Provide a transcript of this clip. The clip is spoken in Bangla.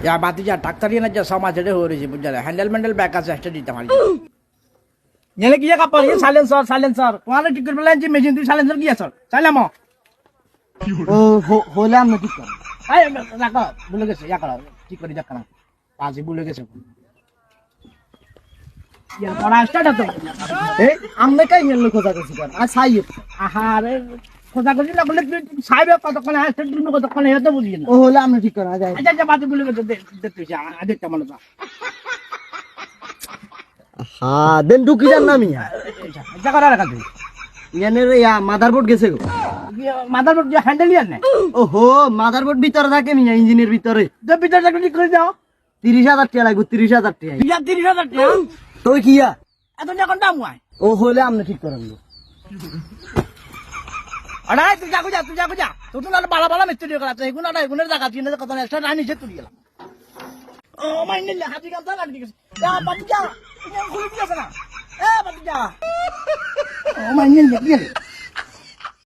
ইয়া বাতি যা ডাক্তারি না যা সমাজ এটা হয়ে রয়েছে বুঝলে হ্যান্ডেল ম্যান্ডেল ব্যাক আছে একটা দিতে পারি নেলে কি কাপড় ইয়ে সাইলেন্সার তোমার ঠিক করে বলেন যে মেশিন তুই সাইলেন্সার কি আছে চাইলাম ও হলে আমরা ঠিক করি আই রাখো ভুলে গেছে ইয়া করো ঠিক করে দেখা না কাজে ভুলে গেছে ইয়া পড়া স্টার্ট হতো এই আমরা কাই গেল কথা কইছি কার আর সাইয়ে আহারে কথা কইছি না বলে তুই সাইবে কতক্ষণ আসতে তুমি কতক্ষণ হেতে বুঝি না ও হলে আমরা ঠিক করা যায় আচ্ছা বাতি ভুলে গেছে দে তুই আদিত্য মনে যা হ্যাঁ দেন ঢুকি যান না মিয়া আচ্ছা করা রাখা তুই ইয়ানে রে মাদারবোর্ড গেছে গো মাদারবোর্ড যে হ্যান্ডেল ইয়ার না ওহো মাদারবোর্ড ভিতরে থাকে মিয়া ইঞ্জিনের ভিতরে তো ভিতর থেকে ঠিক করে দাও 30,000 টাকা লাগবে 30,000 টাকা ইয়া 30,000 টাকা তুই কিয়া এত টাকা দাম হয় ও হলে আমরা ঠিক করান আরে তুই যা তুই তো না বালা মিস্ত্রি করা আছে এগুলো না এগুলোর জায়গা তিন কত এক্সট্রা না নিচে তুই গেলাম ও মাইনে হাতি কাম তার লাগি গেছে যা বাতি যা খুলে দিয়েছ না এ বাতি যা ও মাইনে গেল